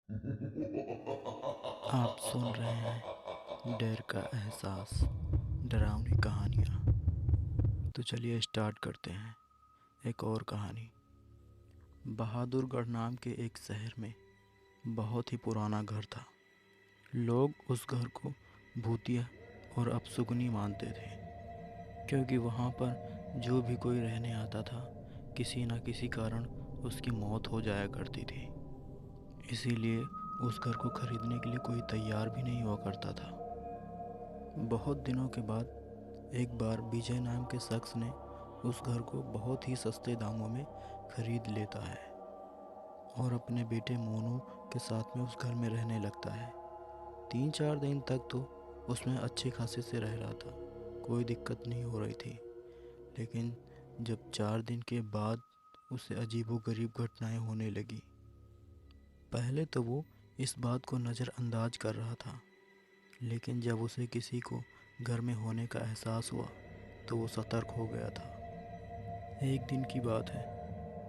आप सुन रहे हैं डर का एहसास, डरावनी कहानियाँ। तो चलिए स्टार्ट करते हैं एक और कहानी। बहादुरगढ़ नाम के एक शहर में बहुत ही पुराना घर था। लोग उस घर को भूतिया और अपशकुनी मानते थे, क्योंकि वहाँ पर जो भी कोई रहने आता था, किसी न किसी कारण उसकी मौत हो जाया करती थी। इसीलिए उस घर को खरीदने के लिए कोई तैयार भी नहीं हुआ करता था। बहुत दिनों के बाद एक बार विजय नाम के शख्स ने उस घर को बहुत ही सस्ते दामों में खरीद लेता है और अपने बेटे मोनू के साथ में उस घर में रहने लगता है। 3-4 दिन तक तो उसमें अच्छे खासे से रह रहा था, कोई दिक्कत नहीं हो रही थी। लेकिन जब 4 दिन के बाद उसे अजीबोगरीब घटनाएं होने लगी। पहले तो वो इस बात को नज़रअंदाज कर रहा था, लेकिन जब उसे किसी को घर में होने का एहसास हुआ तो वो सतर्क हो गया था। एक दिन की बात है,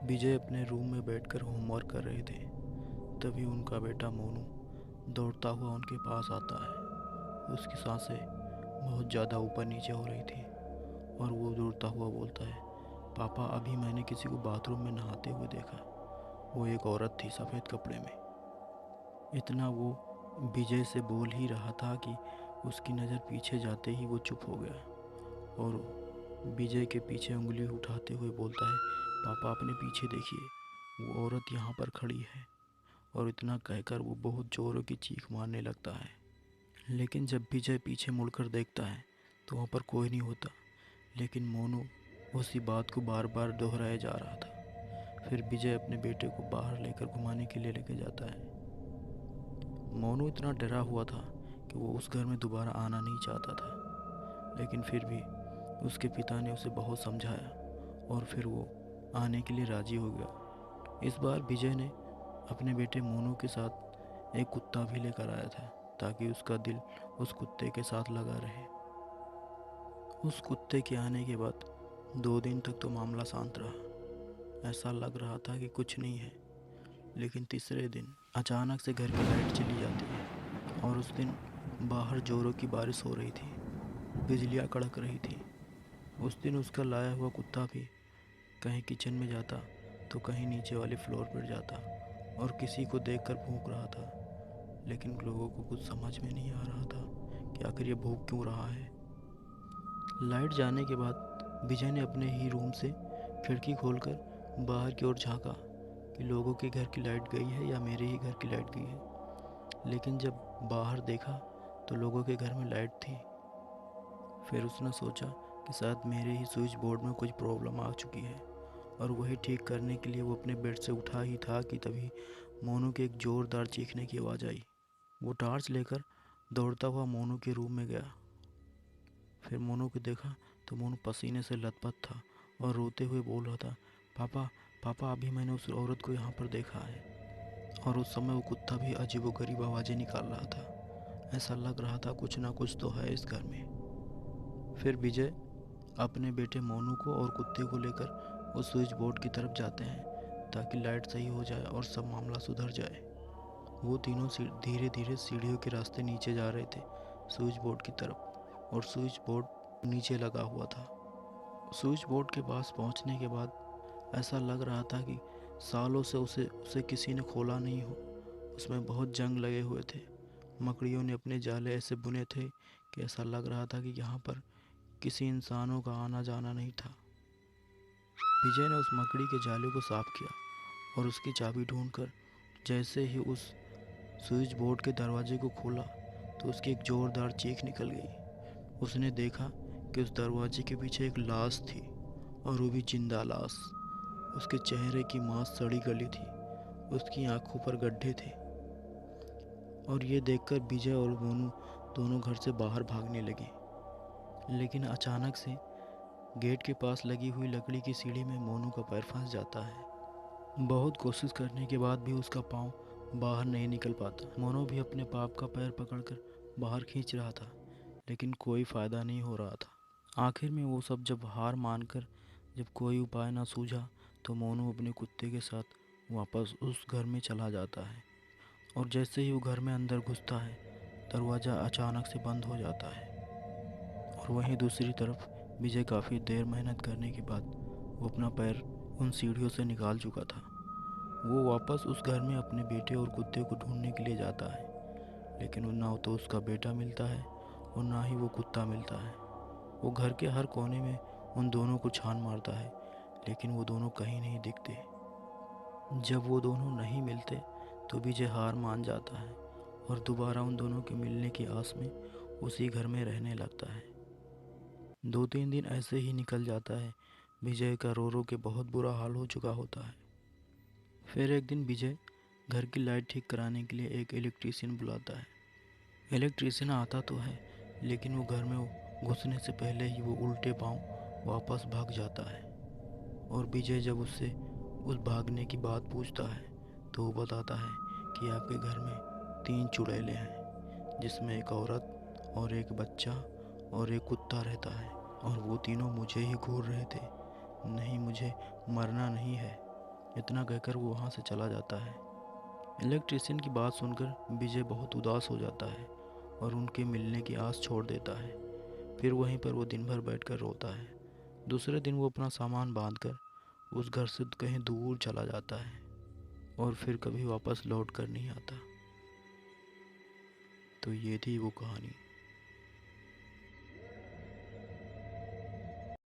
विजय अपने रूम में बैठकर होमवर्क कर रहे थे। तभी उनका बेटा मोनू दौड़ता हुआ उनके पास आता है। उसकी सांसें बहुत ज़्यादा ऊपर नीचे हो रही थी और वो दौड़ता हुआ बोलता है, पापा अभी मैंने किसी को बाथरूम में नहाते हुए देखा। वो एक औरत थी सफ़ेद कपड़े में। इतना वो विजय से बोल ही रहा था कि उसकी नज़र पीछे जाते ही वो चुप हो गया और विजय के पीछे उंगली उठाते हुए बोलता है, पापा अपने पीछे देखिए, वो औरत यहाँ पर खड़ी है। और इतना कहकर वो बहुत ज़ोरों की चीख मारने लगता है। लेकिन जब विजय पीछे मुड़कर देखता है तो वहाँ पर कोई नहीं होता, लेकिन मोनू उसी बात को बार बार दोहराया जा रहा था। फिर विजय अपने बेटे को बाहर लेकर घुमाने के लिए लेके जाता है। मोनू इतना डरा हुआ था कि वो उस घर में दोबारा आना नहीं चाहता था, लेकिन फिर भी उसके पिता ने उसे बहुत समझाया और फिर वो आने के लिए राज़ी हो गया। इस बार विजय ने अपने बेटे मोनू के साथ एक कुत्ता भी लेकर आया था, ताकि उसका दिल उस कुत्ते के साथ लगा रहे। उस कुत्ते के आने के बाद 2 दिन तक तो मामला शांत रहा। ऐसा लग रहा था कि कुछ नहीं है। लेकिन तीसरे दिन अचानक से घर की लाइट चली जाती है और उस दिन बाहर जोरों की बारिश हो रही थी, बिजलियाँ कड़क रही थी। उस दिन उसका लाया हुआ कुत्ता भी कहीं किचन में जाता तो कहीं नीचे वाले फ्लोर पर जाता और किसी को देखकर भौंक रहा था। लेकिन लोगों को कुछ समझ में नहीं आ रहा था कि आखिर ये भौंक क्यों रहा है। लाइट जाने के बाद विजय ने अपने ही रूम से खिड़की खोलकर बाहर की ओर झांका कि लोगों के घर की लाइट गई है या मेरे ही घर की लाइट गई है। लेकिन जब बाहर देखा तो लोगों के घर में लाइट थी। फिर उसने सोचा कि शायद मेरे ही स्विच बोर्ड में कुछ प्रॉब्लम आ चुकी है, और वही ठीक करने के लिए वो अपने बेड से उठा ही था कि तभी मोनू के एक ज़ोरदार चीखने की आवाज़ आई। वो टॉर्च लेकर दौड़ता हुआ मोनू के रूम में गया। फिर मोनू को देखा तो मोनू पसीने से लथपथ था और रोते हुए बोल रहा था, पापा पापा अभी मैंने उस औरत को यहाँ पर देखा है। और उस समय वो कुत्ता भी अजीबोगरीब आवाज़ें निकाल रहा था। ऐसा लग रहा था कुछ ना कुछ तो है इस घर में। फिर विजय अपने बेटे मोनू को और कुत्ते को लेकर उस स्विच बोर्ड की तरफ जाते हैं, ताकि लाइट सही हो जाए और सब मामला सुधर जाए। वो तीनों धीरे धीरे सीढ़ियों के रास्ते नीचे जा रहे थे स्विच बोर्ड की तरफ, और स्विच बोर्ड नीचे लगा हुआ था। स्विच बोर्ड के पास पहुंचने के बाद ऐसा लग रहा था कि सालों से उसे उसे किसी ने खोला नहीं हो। उसमें बहुत जंग लगे हुए थे। मकड़ियों ने अपने जाले ऐसे बुने थे कि ऐसा लग रहा था कि यहाँ पर किसी इंसानों का आना जाना नहीं था। विजय ने उस मकड़ी के जाले को साफ किया और उसकी चाबी ढूंढकर जैसे ही उस स्विच बोर्ड के दरवाजे को खोला तो उसकी एक ज़ोरदार चीख निकल गई। उसने देखा कि उस दरवाजे के पीछे एक लाश थी, और वो भी जिंदा लाश। उसके चेहरे की मांस सड़ी गली थी, उसकी आंखों पर गड्ढे थे। और ये देखकर विजय और मोनू दोनों घर से बाहर भागने लगे। लेकिन अचानक से गेट के पास लगी हुई लकड़ी की सीढ़ी में मोनू का पैर फंस जाता है। बहुत कोशिश करने के बाद भी उसका पाँव बाहर नहीं निकल पाता। मोनू भी अपने पाप का पैर पकड़कर बाहर खींच रहा था, लेकिन कोई फ़ायदा नहीं हो रहा था। आखिर में वो सब जब हार मानकर जब कोई उपाय ना सूझा तो मोनू अपने कुत्ते के साथ वापस उस घर में चला जाता है और जैसे ही वो घर में अंदर घुसता है, दरवाज़ा अचानक से बंद हो जाता है। और वहीं दूसरी तरफ विजय काफ़ी देर मेहनत करने के बाद वो अपना पैर उन सीढ़ियों से निकाल चुका था। वो वापस उस घर में अपने बेटे और कुत्ते को ढूंढने के लिए जाता है, लेकिन वो ना तो उसका बेटा मिलता है और ना ही वो कुत्ता मिलता है। वो घर के हर कोने में उन दोनों को छान मारता है, लेकिन वो दोनों कहीं नहीं दिखते। जब वो दोनों नहीं मिलते तो विजय हार मान जाता है और दोबारा उन दोनों के मिलने की आस में उसी घर में रहने लगता है। 2-3 दिन ऐसे ही निकल जाता है। विजय का रो रो के बहुत बुरा हाल हो चुका होता है। फिर एक दिन विजय घर की लाइट ठीक कराने के लिए एक इलेक्ट्रीशियन बुलाता है। इलेक्ट्रीशियन आता तो है, लेकिन वो घर में घुसने से पहले ही वो उल्टे पांव वापस भाग जाता है। और विजय जब उससे उस भागने की बात पूछता है तो वो बताता है कि आपके घर में 3 चुड़ैलें हैं, जिसमें एक औरत और एक बच्चा और एक कुत्ता रहता है, और वो तीनों मुझे ही घूर रहे थे। नहीं, मुझे मरना नहीं है। इतना कहकर वो वहाँ से चला जाता है। इलेक्ट्रिशियन की बात सुनकर विजय बहुत उदास हो जाता है और उनके मिलने की आस छोड़ देता है। फिर वहीं पर वो दिन भर बैठकर रोता है। दूसरे दिन वो अपना सामान बांधकर उस घर से कहीं दूर चला जाता है और फिर कभी वापस लौट कर नहीं आता। तो ये थी वो कहानी।